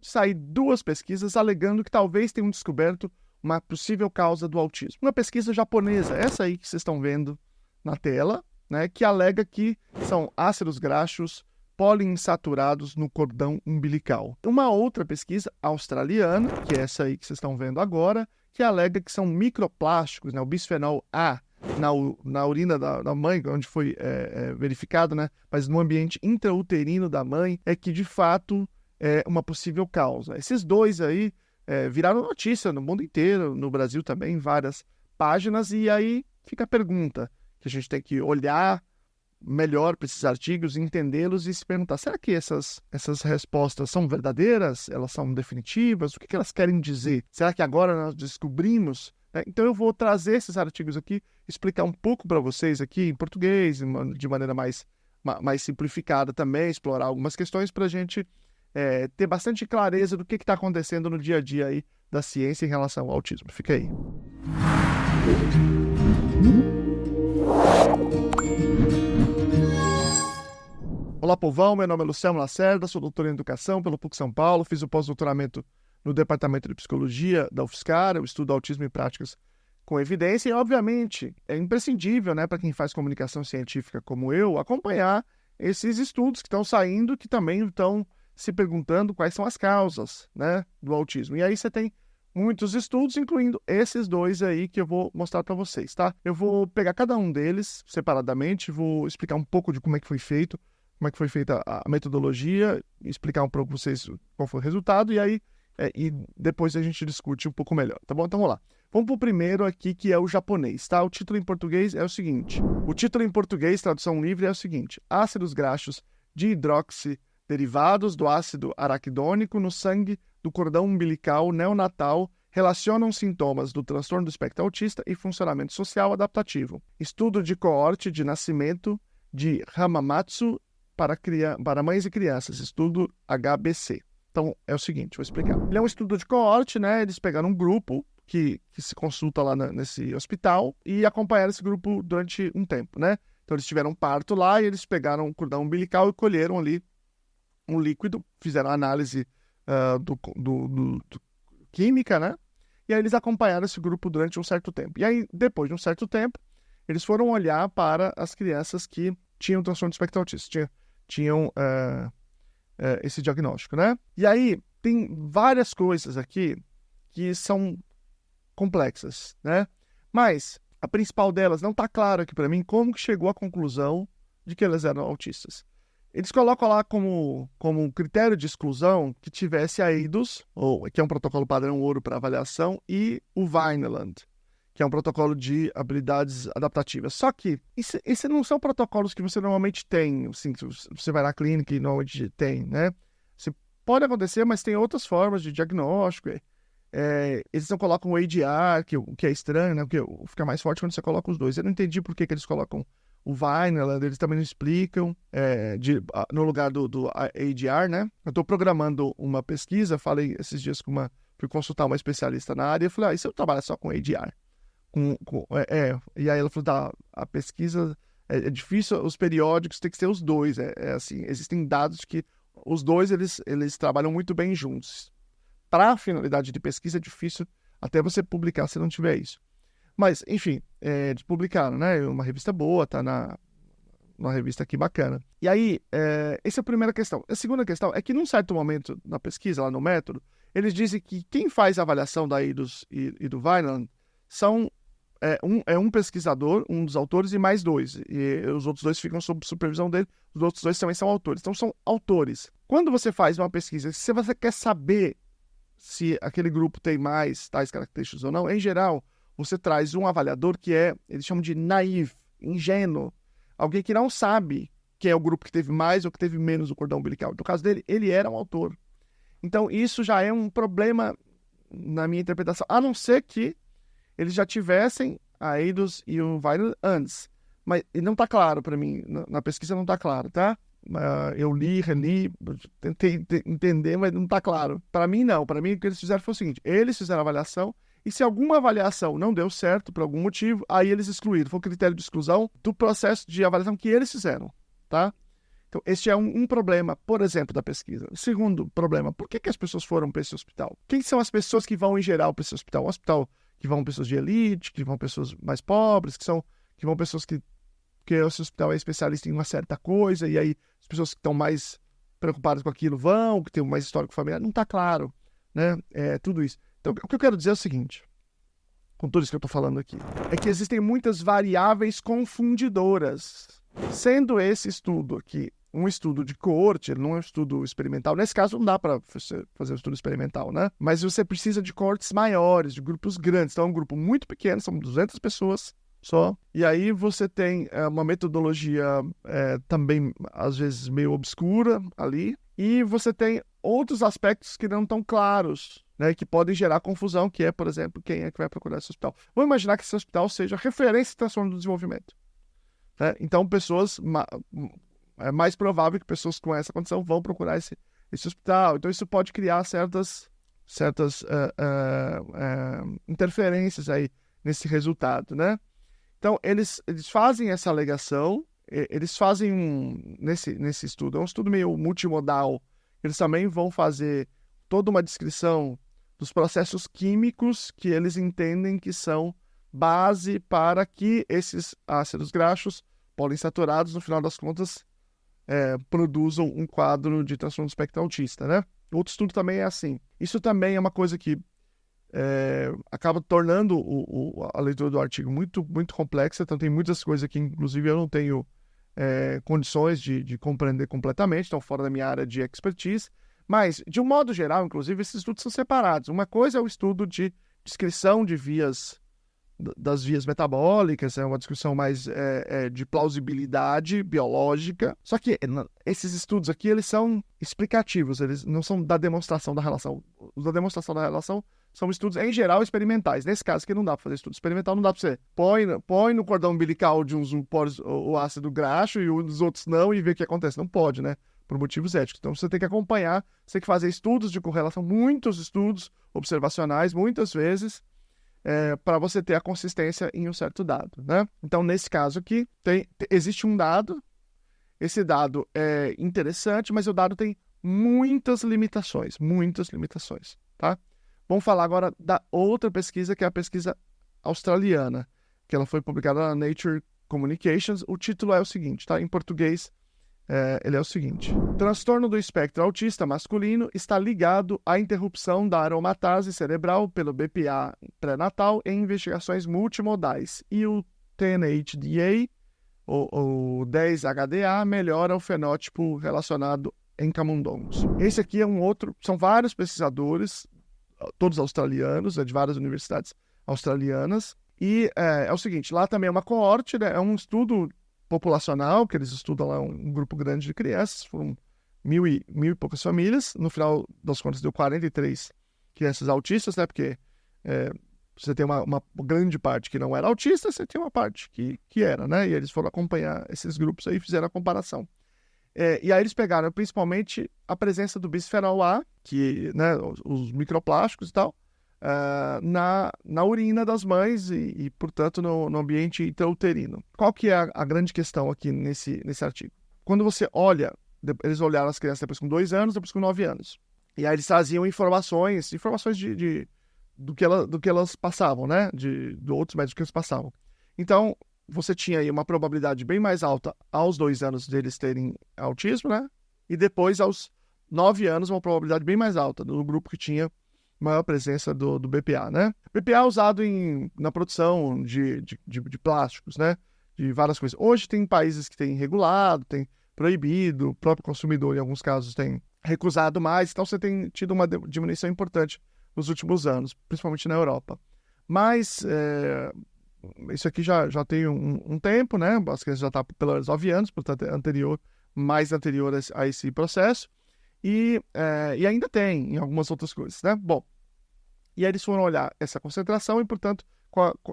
sair 2 pesquisas alegando que talvez tenham descoberto uma possível causa do autismo. Uma pesquisa japonesa, essa aí que vocês estão vendo na tela, né, que alega que são ácidos graxos poliinsaturados no cordão umbilical. Uma outra pesquisa australiana, que é essa aí que vocês estão vendo agora, que alega que são microplásticos, né, o bisfenol A, na urina da mãe, onde foi verificado, né, mas no ambiente intrauterino da mãe, é que de fato é uma possível causa. Esses 2 aí viraram notícia no mundo inteiro, no Brasil também, em várias páginas, e aí fica a pergunta que a gente tem que olhar melhor para esses artigos, entendê-los e se perguntar, será que essas respostas são verdadeiras? Elas são definitivas? O que elas querem dizer? Será que agora nós descobrimos? Então eu vou trazer esses artigos aqui, explicar um pouco para vocês aqui em português, de maneira mais simplificada também, explorar algumas questões para a gente ter bastante clareza do que está acontecendo no dia a dia aí da ciência em relação ao autismo. Fica aí. Olá, povão, meu nome é Luciano Lacerda, sou doutor em Educação pelo PUC São Paulo, fiz o pós-doutoramento no Departamento de Psicologia da UFSCar, eu estudo autismo e práticas com evidência, e obviamente é imprescindível, né, para quem faz comunicação científica como eu, acompanhar esses estudos que estão saindo, que também estão se perguntando quais são as causas, né, do autismo. E aí você tem muitos estudos, incluindo esses 2 aí que eu vou mostrar para vocês, tá? Eu vou pegar cada um deles separadamente, vou explicar um pouco de como é que foi feito, como é que foi feita a metodologia, explicar um pouco para vocês qual foi o resultado, e aí e depois a gente discute um pouco melhor, tá bom? Então vamos lá. Vamos para o primeiro aqui, que é o japonês, tá? O título em português é o seguinte. O título em português, tradução livre, é o seguinte. Ácidos graxos derivados do ácido araquidônico no sangue do cordão umbilical neonatal relacionam sintomas do transtorno do espectro autista e funcionamento social adaptativo. Estudo de coorte de nascimento de Hamamatsu para mães e crianças, estudo HBC. Então, é o seguinte, vou explicar. Ele é um estudo de coorte, né? Eles pegaram um grupo que se consulta lá nesse hospital e acompanharam esse grupo durante um tempo, né? Então, eles tiveram um parto lá e eles pegaram o cordão umbilical e colheram ali um líquido, fizeram análise do química, né? E aí eles acompanharam esse grupo durante um certo tempo. E aí, depois de um certo tempo, eles foram olhar para as crianças que tinham transtorno do espectro autista, tinham esse diagnóstico, né? E aí, tem várias coisas aqui que são complexas, né? Mas a principal delas não está claro aqui para mim como que chegou à conclusão de que elas eram autistas. Eles colocam lá como critério de exclusão que tivesse a EIDOS, que é um protocolo padrão ouro para avaliação, e o Vineland, que é um protocolo de habilidades adaptativas. Só que esses não são protocolos que você normalmente tem, assim, você vai na clínica e normalmente tem, né? Pode acontecer, mas tem outras formas de diagnóstico. Eles não colocam o ADR, que é estranho, né? Porque fica mais forte quando você coloca os 2. Eu não entendi por que eles colocam o Vineland, eles também não explicam, no lugar do ADR, né? Eu estou programando uma pesquisa, falei esses dias fui consultar uma especialista na área, e falei, e se eu trabalhar só com ADR? E aí ela falou, a pesquisa é difícil, os periódicos tem que ser os 2, assim, existem dados que os 2 eles trabalham muito bem juntos. Para a finalidade de pesquisa é difícil até você publicar se não tiver isso. Mas, enfim, eles publicaram, né? Uma revista boa, tá numa revista aqui bacana. E aí, essa é a primeira questão. A segunda questão é que num certo momento na pesquisa, lá no método, eles dizem que quem faz a avaliação da EIDOS e do Vineland são um pesquisador, um dos autores e mais 2. E os outros 2 ficam sob supervisão dele, os outros 2 também são autores. Então, são autores. Quando você faz uma pesquisa, se você quer saber se aquele grupo tem mais tais características ou não, em geral, você traz um avaliador que eles chamam de naive, ingênuo, alguém que não sabe quem é o grupo que teve mais ou que teve menos o cordão umbilical. No caso dele, ele era um autor. Então, isso já é um problema na minha interpretação, a não ser que eles já tivessem a EIDOS e o Vineland antes. Mas não está claro para mim, na pesquisa não está claro, tá? Eu li, reli, tentei entender, mas não está claro. Para mim, não. Para mim, o que eles fizeram foi o seguinte, eles fizeram a avaliação, e se alguma avaliação não deu certo por algum motivo, aí eles excluíram. Foi o critério de exclusão do processo de avaliação que eles fizeram, tá? Então, este é um problema, por exemplo, da pesquisa. Segundo problema, por que as pessoas foram para esse hospital? Quem são as pessoas que vão, em geral, para esse hospital? Um hospital que vão pessoas de elite, que vão pessoas mais pobres, que vão pessoas que esse hospital é especialista em uma certa coisa, e aí as pessoas que estão mais preocupadas com aquilo vão, que tem mais histórico familiar. Não está claro, né? Tudo isso. Então, o que eu quero dizer é o seguinte, com tudo isso que eu estou falando aqui, é que existem muitas variáveis confundidoras. Sendo esse estudo aqui um estudo de coorte, ele não é um estudo experimental. Nesse caso, não dá para fazer um estudo experimental, né? Mas você precisa de coortes maiores, de grupos grandes. Então, é um grupo muito pequeno, são 200 pessoas só. E aí você tem uma metodologia também, às vezes, meio obscura ali. E você tem outros aspectos que não estão claros, né, que podem gerar confusão, que é, por exemplo, quem é que vai procurar esse hospital. Vamos imaginar que esse hospital seja referência em transtorno do desenvolvimento. Né? Então, é mais provável que pessoas com essa condição vão procurar esse hospital. Então, isso pode criar certas interferências aí nesse resultado, né? Então, eles fazem essa alegação, eles fazem nesse estudo, é um estudo meio multimodal, eles também vão fazer toda uma descrição dos processos químicos que eles entendem que são base para que esses ácidos graxos poliinsaturados, no final das contas, produzam um quadro de transtorno do espectro autista, né? Outro estudo também é assim. Isso também é uma coisa que acaba tornando a leitura do artigo muito, muito complexa, então tem muitas coisas que, inclusive, eu não tenho condições de compreender completamente, estão fora da minha área de expertise, mas, de um modo geral, inclusive, esses estudos são separados. Uma coisa é o estudo de descrição de das vias metabólicas, é uma descrição mais de plausibilidade biológica. Só que esses estudos aqui, eles são explicativos, eles não são da demonstração da relação. Os da demonstração da relação são estudos, em geral, experimentais. Nesse caso aqui, não dá para fazer estudo experimental, não dá para você põe no cordão umbilical de uns o ácido graxo e os outros não e ver o que acontece. Não pode, né? Por motivos éticos. Então, você tem que acompanhar, você tem que fazer estudos de correlação, muitos estudos observacionais, muitas vezes, para você ter a consistência em um certo dado, né? Então, nesse caso aqui, existe um dado, esse dado é interessante, mas o dado tem muitas limitações, tá? Vamos falar agora da outra pesquisa, que é a pesquisa australiana, que ela foi publicada na Nature Communications. O título é o seguinte, tá? Em português, ele é o seguinte: transtorno do espectro autista masculino está ligado à interrupção da aromatase cerebral pelo BPA pré-natal em investigações multimodais. E o TNHDA, ou 10-HDA, melhora o fenótipo relacionado em camundongos. Esse aqui é um outro, são vários pesquisadores, todos australianos, de várias universidades australianas. E é o seguinte, lá também é uma coorte, né? É um estudo populacional, que eles estudam lá um grupo grande de crianças, foram mil e poucas famílias, no final das contas deu 43 crianças autistas, né, porque você tem uma grande parte que não era autista, você tem uma parte que era, né, e eles foram acompanhar esses grupos aí e fizeram a comparação. E aí eles pegaram principalmente a presença do bisfenol A, que, né, os microplásticos e tal, na urina das mães e portanto, no ambiente intrauterino. Qual que é a grande questão aqui nesse artigo? Quando você olha, eles olharam as crianças depois com 2 anos, depois com 9 anos. E aí eles traziam informações do que elas passavam, né? De outros médicos que eles passavam. Então, você tinha aí uma probabilidade bem mais alta aos 2 anos deles terem autismo, né? E depois, aos 9 anos, uma probabilidade bem mais alta no grupo que tinha maior presença do BPA, né? BPA é usado na produção de plásticos, né? De várias coisas. Hoje tem países que têm regulado, tem proibido, o próprio consumidor, em alguns casos, tem recusado mais, então você tem tido uma diminuição importante nos últimos anos, principalmente na Europa. Mas isso aqui já tem um tempo, né? As crianças já estão pelos 9 anos, portanto, mais anterior a esse processo. E ainda tem em algumas outras coisas, né? Bom, e aí eles foram olhar essa concentração e, portanto,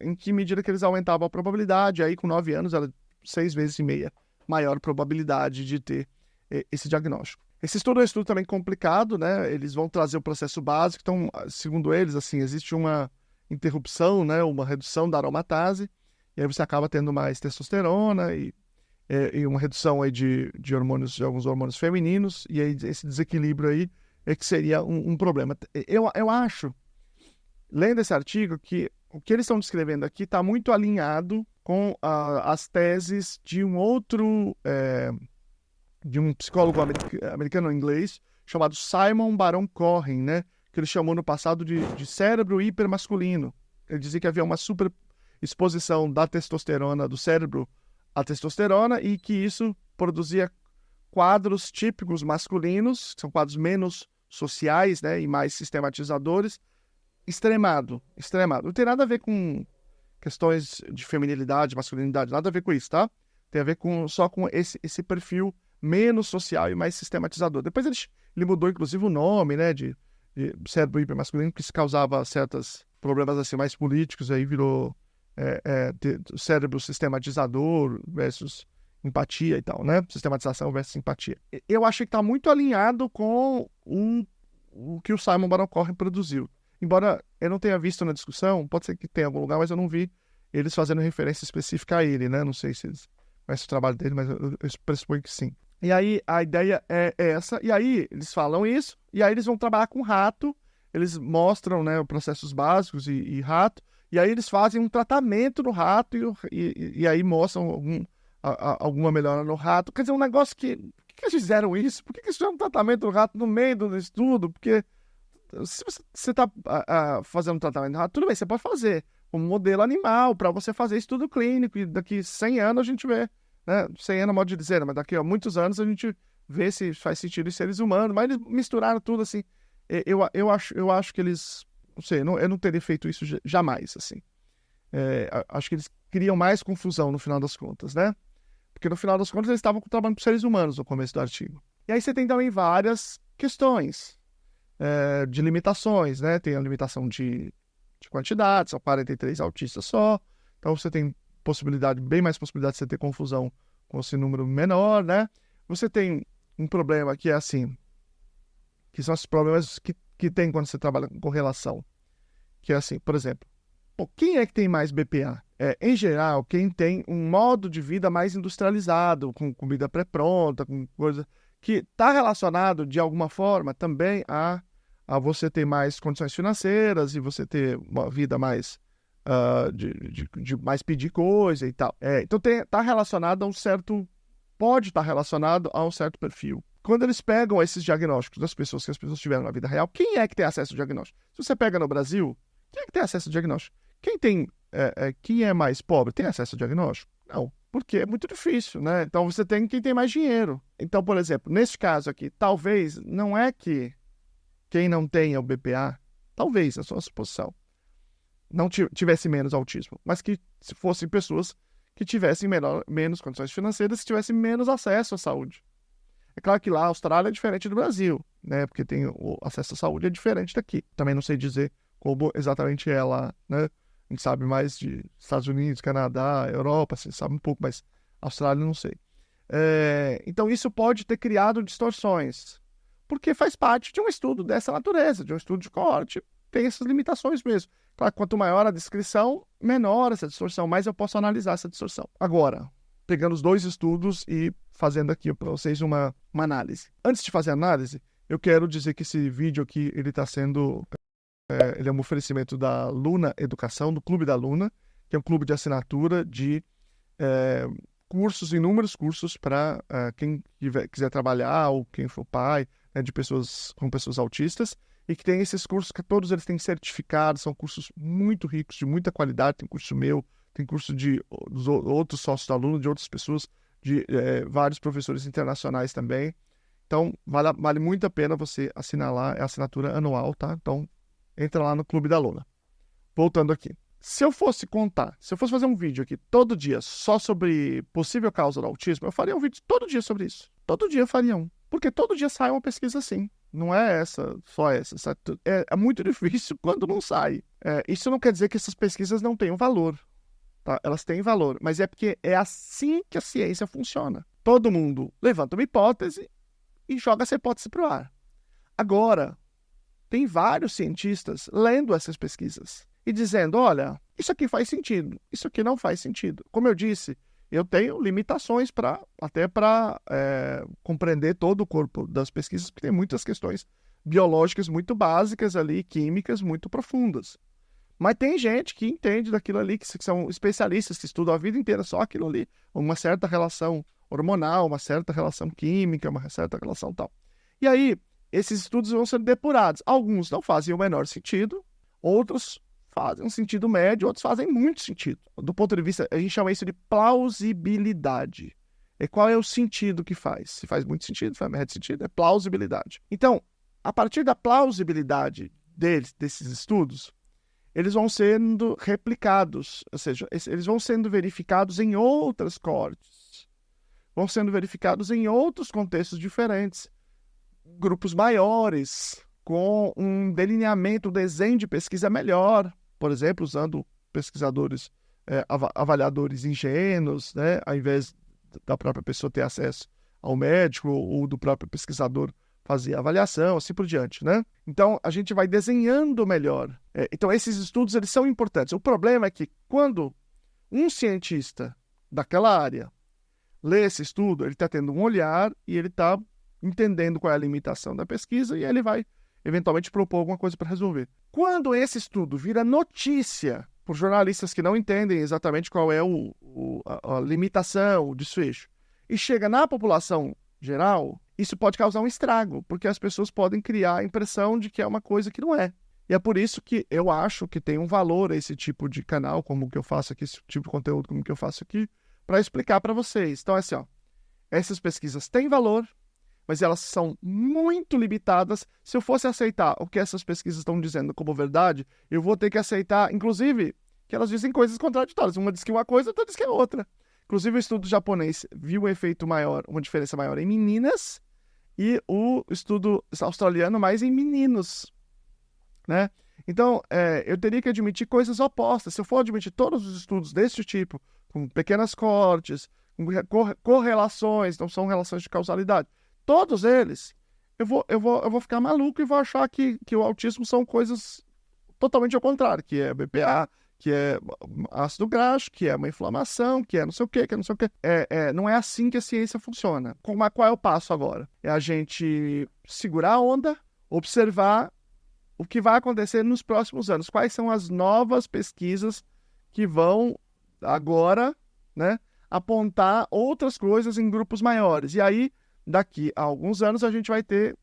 em que medida que eles aumentavam a probabilidade. Aí, com 9 anos, era 6,5 vezes maior probabilidade de ter esse diagnóstico. Esse estudo é um estudo também complicado, né? Eles vão trazer o processo básico. Então, segundo eles, assim, existe uma interrupção, né? Uma redução da aromatase, e aí você acaba tendo mais testosterona e e uma redução aí de hormônios, de alguns hormônios femininos, e aí esse desequilíbrio aí é que seria um problema. Eu acho, lendo esse artigo, que o que eles estão descrevendo aqui está muito alinhado com as teses de um outro, de um psicólogo americano-inglês, chamado Simon Baron Cohen, né? Que ele chamou no passado de cérebro hipermasculino. Ele dizia que havia uma super exposição da testosterona, do cérebro à testosterona, e que isso produzia quadros típicos masculinos, que são quadros menos sociais, né, e mais sistematizadores, extremado. Não tem nada a ver com questões de feminilidade, masculinidade, nada a ver com isso, tá? Tem a ver só com esse perfil menos social e mais sistematizador. Depois ele mudou, inclusive, o nome, né, de cérebro hipermasculino, que se causava certos problemas assim, mais políticos, aí virou cérebro sistematizador versus empatia e tal, né? Sistematização versus empatia. Eu achei que está muito alinhado com o que o Simon Baron Cohen produziu. Embora eu não tenha visto na discussão, pode ser que tenha em algum lugar, mas eu não vi eles fazendo referência específica a ele, né? Não sei se eles conhecem o trabalho dele, mas eu pressuponho que sim. E aí a ideia é essa, e aí eles falam isso, e aí eles vão trabalhar com rato, eles mostram, né, processos básicos e rato, e aí eles fazem um tratamento no rato e aí mostram alguma melhora no rato. Quer dizer, um negócio que... Por que eles fizeram isso? Por que eles fizeram um tratamento no rato no meio do estudo? Porque se você está fazendo um tratamento no rato, tudo bem, você pode fazer um modelo animal para você fazer estudo clínico, e daqui 100 anos a gente vê, né? 100 anos, modo de dizer, mas daqui a muitos anos a gente vê se faz sentido em seres humanos. Mas eles misturaram tudo assim. Eu acho que eles... Não sei, eu não teria feito isso jamais, assim. Acho que eles criam mais confusão no final das contas, né? Porque no final das contas eles estavam trabalhando com seres humanos no começo do artigo. E aí você tem também várias questões de limitações, né? Tem a limitação de quantidade, são 43 autistas só. Então você tem bem mais possibilidade de você ter confusão com esse número menor, né? Você tem um problema que é assim, que são os problemas que tem quando você trabalha com correlação. Que é assim, por exemplo, quem é que tem mais BPA? Em geral, quem tem um modo de vida mais industrializado, com comida pré-pronta, com coisa que está relacionado, de alguma forma, também a você ter mais condições financeiras e você ter uma vida mais... de mais pedir coisa e tal. Então está relacionado a um certo... Pode estar relacionado a um certo perfil. Quando eles pegam esses diagnósticos das pessoas que as pessoas tiveram na vida real, quem é que tem acesso ao diagnóstico? Se você pega no Brasil, quem é que tem acesso ao diagnóstico? Quem é mais pobre tem acesso ao diagnóstico? Não, porque é muito difícil, né? Então você tem quem tem mais dinheiro. Então, por exemplo, nesse caso aqui, talvez não é que quem não tenha o BPA, talvez, a sua suposição, não tivesse menos autismo, mas que se fossem pessoas que tivessem menos condições financeiras, que tivessem menos acesso à saúde. É claro que lá a Austrália é diferente do Brasil, né? Porque tem o acesso à saúde é diferente daqui. Também não sei dizer como exatamente é lá, né? A gente sabe mais de Estados Unidos, Canadá, Europa, você sabe um pouco, mas Austrália não sei. Então isso pode ter criado distorções, porque faz parte de um estudo dessa natureza, de um estudo de coorte, tem essas limitações mesmo. Claro, quanto maior a descrição, menor essa distorção, mais eu posso analisar essa distorção. Agora, pegando os dois estudos e fazendo aqui para vocês uma análise. Antes de fazer a análise, eu quero dizer que esse vídeo aqui, ele está sendo... ele é um oferecimento da Luna Educação, do Clube da Luna, que é um clube de assinatura de cursos, inúmeros cursos para quem quiser trabalhar ou quem for pai, né, com pessoas autistas, e que tem esses cursos que todos eles têm certificados, são cursos muito ricos, de muita qualidade. Tem curso meu, tem curso dos outros sócios da Luna, de outras pessoas, de vários professores internacionais também. Então, vale muito a pena você assinar lá, é a assinatura anual, tá? Então, entra lá no Clube da Luna. Voltando aqui. Se eu fosse fazer um vídeo aqui todo dia só sobre possível causa do autismo, eu faria um vídeo todo dia sobre isso. Todo dia eu faria um. Porque todo dia sai uma pesquisa assim. Não é só essa. É muito difícil quando não sai. Isso não quer dizer que essas pesquisas não tenham valor. Tá? Elas têm valor, mas é porque é assim que a ciência funciona. Todo mundo levanta uma hipótese e joga essa hipótese para o ar. Agora, tem vários cientistas lendo essas pesquisas e dizendo, olha, isso aqui faz sentido, isso aqui não faz sentido. Como eu disse, eu tenho limitações até para compreender todo o corpo das pesquisas, porque tem muitas questões biológicas muito básicas ali, químicas muito profundas. Mas tem gente que entende daquilo ali, que são especialistas que estudam a vida inteira só aquilo ali, uma certa relação hormonal, uma certa relação química, uma certa relação tal. E aí, esses estudos vão ser depurados. Alguns não fazem o menor sentido, outros fazem um sentido médio, outros fazem muito sentido. Do ponto de vista, a gente chama isso de plausibilidade. E qual é o sentido que faz? Se faz muito sentido, faz médio sentido, é plausibilidade. Então, a partir da plausibilidade desses estudos, eles vão sendo replicados, ou seja, eles vão sendo verificados em outras coortes, vão sendo verificados em outros contextos diferentes, grupos maiores, com um delineamento, um desenho de pesquisa melhor, por exemplo, usando pesquisadores, avaliadores ingênuos, né, ao invés da própria pessoa ter acesso ao médico ou do próprio pesquisador fazer a avaliação, assim por diante, né? Então, a gente vai desenhando melhor. Então, esses estudos, eles são importantes. O problema é que, quando um cientista daquela área lê esse estudo, ele está tendo um olhar e ele está entendendo qual é a limitação da pesquisa e ele vai, eventualmente, propor alguma coisa para resolver. Quando esse estudo vira notícia por jornalistas que não entendem exatamente qual é a limitação, o desfecho, e chega na população geral, isso pode causar um estrago, porque as pessoas podem criar a impressão de que é uma coisa que não é. E é por isso que eu acho que tem um valor esse tipo de canal, como o que eu faço aqui, esse tipo de conteúdo como o que eu faço aqui, para explicar para vocês. Então, assim, essas pesquisas têm valor, mas elas são muito limitadas. Se eu fosse aceitar o que essas pesquisas estão dizendo como verdade, eu vou ter que aceitar, inclusive, que elas dizem coisas contraditórias. Uma diz que uma coisa, outra diz que é outra. Inclusive, o estudo japonês viu um efeito maior, uma diferença maior em meninas, e o estudo australiano mais em meninos, né? Então, eu teria que admitir coisas opostas. Se eu for admitir todos os estudos desse tipo, com pequenas cortes, com correlações, não são relações de causalidade, todos eles, eu vou ficar maluco e vou achar que o autismo são coisas totalmente ao contrário, que é BPA, que é ácido graxo, que é uma inflamação, que é não sei o quê, que é não sei o quê. Não é assim que a ciência funciona. Qual é o passo agora? É a gente segurar a onda, observar o que vai acontecer nos próximos anos. Quais são as novas pesquisas que vão agora, né, apontar outras coisas em grupos maiores. E aí, daqui a alguns anos, a gente vai ter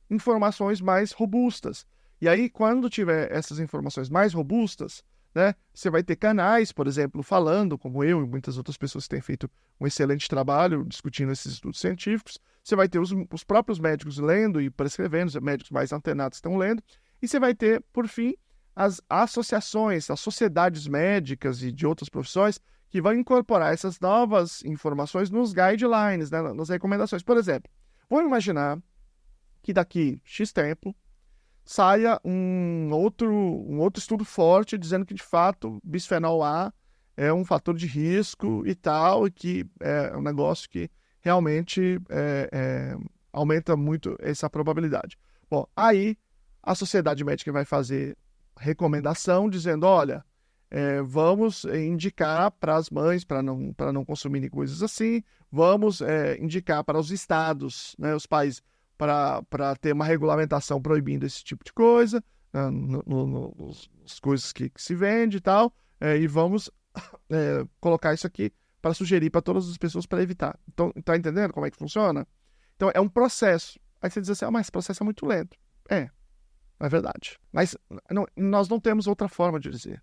informações mais robustas. E aí, quando tiver essas informações mais robustas, né, você vai ter canais, por exemplo, falando, como eu e muitas outras pessoas que têm feito um excelente trabalho discutindo esses estudos científicos. Você vai ter os próprios médicos lendo e prescrevendo, os médicos mais antenados estão lendo. E você vai ter, por fim, as associações, as sociedades médicas e de outras profissões que vão incorporar essas novas informações nos guidelines, né, nas recomendações. Por exemplo, vamos imaginar que daqui X tempo saia um outro estudo forte dizendo que, de fato, bisfenol A é um fator de risco e tal, e que é um negócio que realmente aumenta muito essa probabilidade. Bom, aí a sociedade médica vai fazer recomendação dizendo, olha, vamos indicar para as mães para não consumirem coisas assim, vamos indicar para os estados, né, os países, para ter uma regulamentação proibindo esse tipo de coisa, nas coisas que se vende e tal, e vamos colocar isso aqui para sugerir para todas as pessoas para evitar. Então, tá entendendo como é que funciona? Então, é um processo. Aí você diz assim, mas esse processo é muito lento. É verdade. Mas nós não temos outra forma de dizer.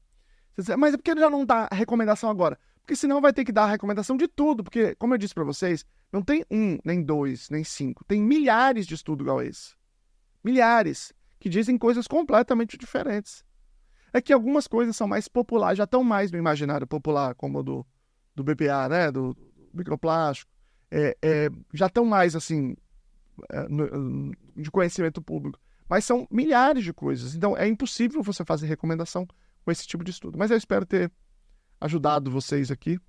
Você diz, mas é porque ele já não dá recomendação agora? Porque senão vai ter que dar a recomendação de tudo, porque, como eu disse para vocês, não tem 1, nem 2, nem 5, tem milhares de estudos igual esse. Milhares, que dizem coisas completamente diferentes. É que algumas coisas são mais populares, já estão mais no imaginário popular, como do BPA, né, do microplástico, já estão mais, assim, de conhecimento público. Mas são milhares de coisas, então é impossível você fazer recomendação com esse tipo de estudo. Mas eu espero ter ajudado vocês aqui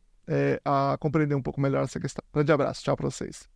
a compreender um pouco melhor essa questão. Grande abraço, tchau para vocês.